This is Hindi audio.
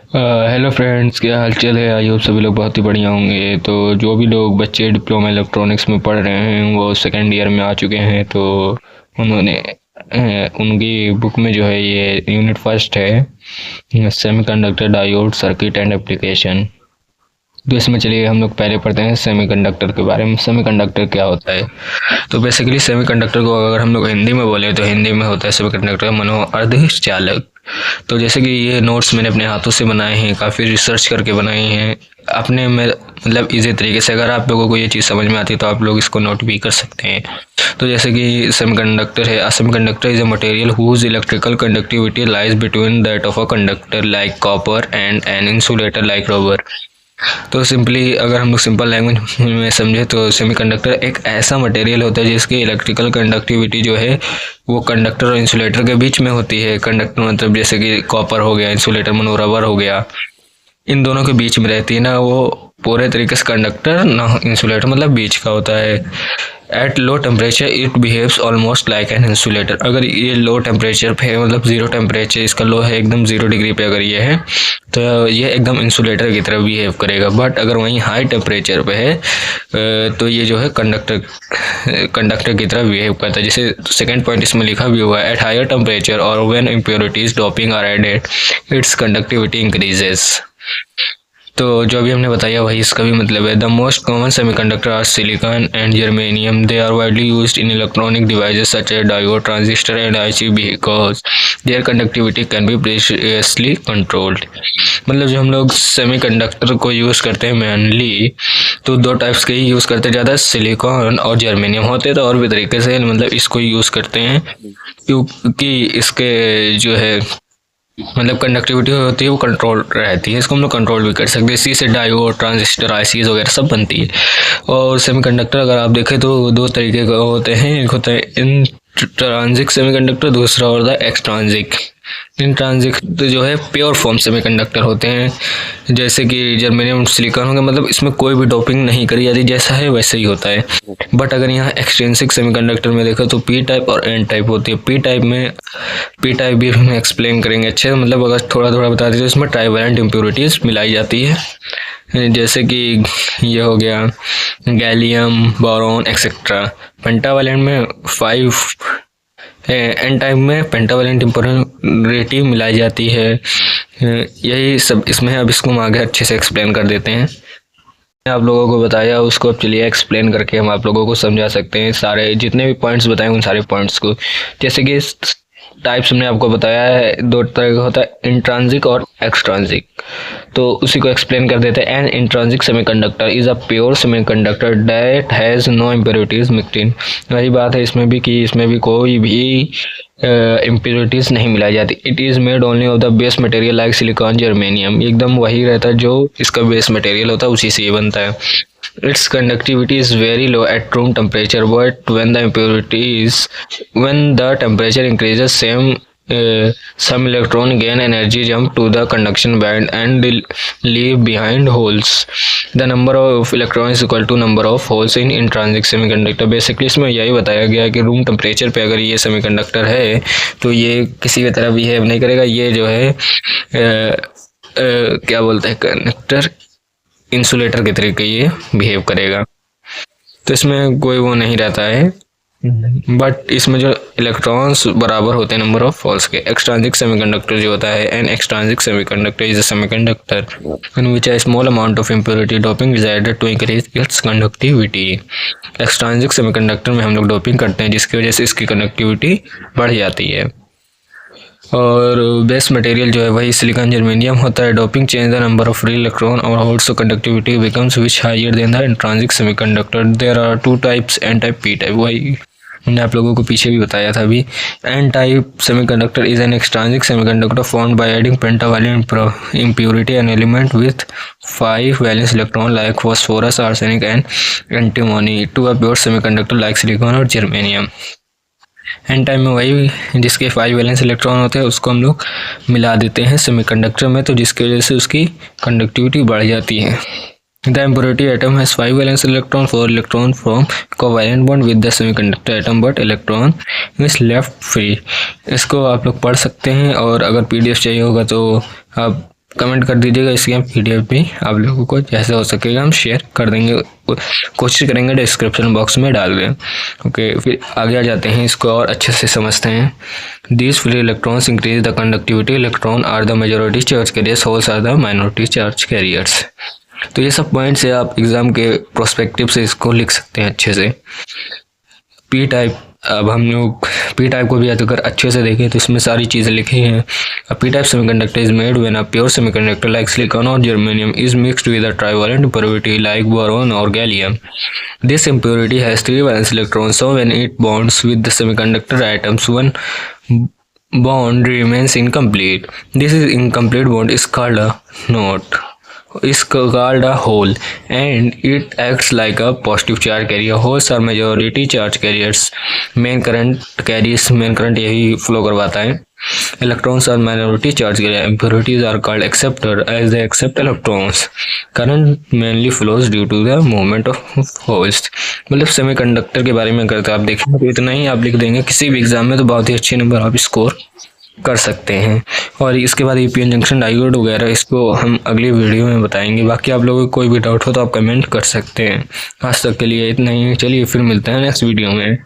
हेलो फ्रेंड्स, क्या हाल चाल है। आई होप सभी लोग बहुत ही बढ़िया होंगे। तो जो भी लोग बच्चे डिप्लोमा इलेक्ट्रॉनिक्स में पढ़ रहे हैं वो सेकेंड ईयर में आ चुके हैं। तो उन्होंने उनकी बुक में जो है ये यूनिट फर्स्ट है, semiconductor diode circuit and application. तो इसमें चलिए हम लोग पहले पढ़ते हैं सेमीकंडक्टर के बारे में। सेमीकंडक्टर क्या होता है? तो बेसिकली सेमीकंडक्टर को अगर हम लोग हिंदी में बोले तो हिंदी में होता है सेमीकंडक्टर मनो अर्धचालक। तो जैसे कि ये नोट्स मैंने अपने हाथों से बनाए हैं, काफ़ी रिसर्च करके बनाए हैं अपने में, मतलब इजी तरीके से। अगर आप लोगों को ये चीज़ समझ में आती है तो आप लोग इसको नोट भी कर सकते हैं। तो जैसे कि सेमीकंडक्टर है, semiconductor is a material whose electrical conductivity lies between that of a conductor like copper and an insulator like rubber. तो सिंपली अगर हम लोग सिंपल लैंग्वेज में समझे तो सेमीकंडक्टर एक ऐसा मटेरियल होता है जिसकी इलेक्ट्रिकल कंडक्टिविटी जो है वो कंडक्टर और इंसुलेटर के बीच में होती है। कंडक्टर मतलब जैसे कि कॉपर हो गया, इंसुलेटर मानो रबर हो गया, इन दोनों के बीच में रहती है ना। वो पूरे तरीके से कंडक्टर ना इंसुलेटर, मतलब बीच का होता है। At low temperature it behaves almost like an insulator. अगर ये लो टेम्परेचर पे है, मतलब ज़ीरो टेम्परेचर इसका लो है, एकदम 0 डिग्री पे अगर ये है तो ये एकदम इंसुलेटर की तरह बिहेव करेगा। बट अगर वहीं हाई टेम्परेचर पे है तो ये जो है कंडक्टर की तरह बिहेव करता है। जैसे सेकेंड पॉइंट इसमें लिखा भी हुआ है, एट हायर टेम्परेचर और when impurities doping are added its conductivity increases. तो जो अभी हमने बताया वही इसका भी मतलब है। The most common semiconductor are silicon and germanium. They are widely used in electronic devices such as diode, transistor and IC because their conductivity can be precisely controlled. मतलब जो हम लोग सेमीकंडक्टर को यूज़ करते हैं मेनली तो दो टाइप्स के ही यूज़ करते हैं ज़्यादा, सिलिकॉन और जर्मेनियम। होते तो और भी तरीके से, मतलब इसको यूज़ करते हैं क्योंकि इसके जो है मतलब कंडक्टिविटी होती है वो कंट्रोल रहती है। इसको हम लोग कंट्रोल भी कर सकते हैं। इसी से डायोड, ट्रांजिस्टर, आईसीज वगैरह सब बनती है। और सेमीकंडक्टर अगर आप देखें तो दो तरीके का होते हैं। एक होता है इंट्रांजिक सेमीकंडक्टर, दूसरा होता है एक्सट्रांजिक। इंट्रांजिक तो जो है प्योर फॉर्म सेमीकंडक्टर होते हैं, जैसे कि जर्मेनियम, सिलिकॉन हो गया, मतलब इसमें कोई भी डोपिंग नहीं करी जाती, जैसा है वैसे ही होता है। बट अगर यहाँ एक्सट्रिंसिक सेमीकंडक्टर में देखो तो पी टाइप और एन टाइप होती है। पी टाइप भी हम एक्सप्लेन करेंगे अच्छे से, मतलब अगर थोड़ा थोड़ा बता दें तो इसमें ट्राइवेलेंट इम्प्योरिटीज मिलाई जाती है, जैसे कि ये हो गया गैलियम, बोरॉन एक्सेट्रा। पेंटावेलेंट में 5, एन टाइप में पेंटावेलेंट इम्प्योरिटी मिलाई जाती है। यही सब इसमें है। अब इसको हम आगे अच्छे से एक्सप्लेन कर देते हैं। आप लोगों को बताया उसको अब चलिए एक्सप्लेन करके हम आप लोगों को समझा सकते हैं सारे जितने भी पॉइंट्स बताए उन सारे पॉइंट्स को। जैसे कि टाइप्स हमने आपको बताया है, दो तरह का होता है, इंट्रांजिक और एक्सट्रांजिक। तो उसी को एक्सप्लेन कर देते हैं। An intrinsic semiconductor is a pure semiconductor that has no impurities mixed in. वही बात है इसमें भी कि इसमें भी कोई भी इम्प्योरिटीज नहीं मिलाई जाती। It is made only of the base material like silicon, germanium. एकदम वही रहता है जो इसका बेस मटेरियल होता है, उसी से ये बनता है। Its conductivity is very low at room temperature, but when the temperature increases, some electron gain energy, jump to the conduction band and leave behind holes. The number of electrons is equal to number of holes in intrinsic semiconductor. Basically इसमें यही बताया गया है कि रूम टेम्परेचर पे अगर ये सेमीकंडक्टर है तो ये किसी भी तरह बिहेव नहीं करेगा। ये जो है क्या बोलते हैं, कंडक्टर इंसुलेटर के तरीके ये बिहेव करेगा। तो इसमें कोई वो नहीं रहता है, बट इसमें जो इलेक्ट्रॉन्स बराबर होते हैं नंबर ऑफ होल्स के। एक्सट्रांजिक सेमीकंडक्टर जो होता है, an extrinsic semiconductor is a semiconductor in which a small amount of impurity doping is added to increase its conductivity. Extrinsic semiconductor में हम लोग डोपिंग करते हैं जिसकी वजह से इसकी कंडक्टिविटी बढ़ जाती है। और बेस मटेरियल जो है वही सिलिकॉन, जर्मेनियम होता है। Doping change the number of free electron और also conductivity becomes which higher than the intrinsic semiconductor. There are two types, N type, P type. वही मैंने आप लोगों को पीछे भी बताया था अभी। N type semiconductor is an extrinsic semiconductor formed by adding pentavalent impurity an element with 5 valence electron like phosphorus, arsenic and antimony to a pure semiconductor like silicon और जर्मेनियम। एन टाइम में वही जिसके 5 वैलेंस इलेक्ट्रॉन होते हैं उसको हम लोग मिला देते हैं सेमीकंडक्टर में, तो जिसकी वजह से उसकी कंडक्टिविटी बढ़ जाती है। The impurity atom has 5 valence electron, 4 electron from covalent bond with the semiconductor atom but electron is left free. इसको आप लोग पढ़ सकते हैं और अगर PDF चाहिए होगा तो आप कमेंट कर दीजिएगा, इसकी हम PDF भी आप लोगों को जैसे हो सकेगा हम शेयर कर देंगे, कोशिश करेंगे डिस्क्रिप्शन बॉक्स में डाल दें। ओके, फिर आगे आ जाते हैं, इसको और अच्छे से समझते हैं। These free electrons increase the conductivity, electron are the majority charge carriers, holes are the minority charge carriers. तो ये सब पॉइंट्स है, आप एग्जाम के प्रोस्पेक्टिव से इसको लिख सकते हैं अच्छे से। पी टाइप, अब हम लोग पी टाइप को भी अगर अच्छे से देखें तो इसमें सारी चीज़ें लिखी हैं। A P type semiconductor is made when a pure semiconductor like silicon और germanium is mixed with a trivalent impurity like boron or gallium. This impurity has 3 valence electrons, so when it bonds with the semiconductor atoms, one bond remains incomplete. This is incomplete bond is called a knot, is called a hole, and it acts like a positive charge carrier. Holes are majority charge carriers. main current यही फ्लो करवाता है। Electrons are minority charge carrier. Impurities are called acceptor as they accept electrons. Current mainly flows due to the movement of holes. मतलब सेमीकंडक्टर के बारे में करते आप देखें तो इतना ही आप लिख देंगे किसी भी एग्जाम में, तो बहुत ही अच्छे नंबर आप स्कोर कर सकते हैं। और इसके बाद ईपीएन जंक्शन डायोड वगैरह इसको हम अगली वीडियो में बताएंगे। बाकी आप लोगों को कोई भी डाउट हो तो आप कमेंट कर सकते हैं। आज तक के लिए इतना ही, चलिए फिर मिलते हैं नेक्स्ट वीडियो में।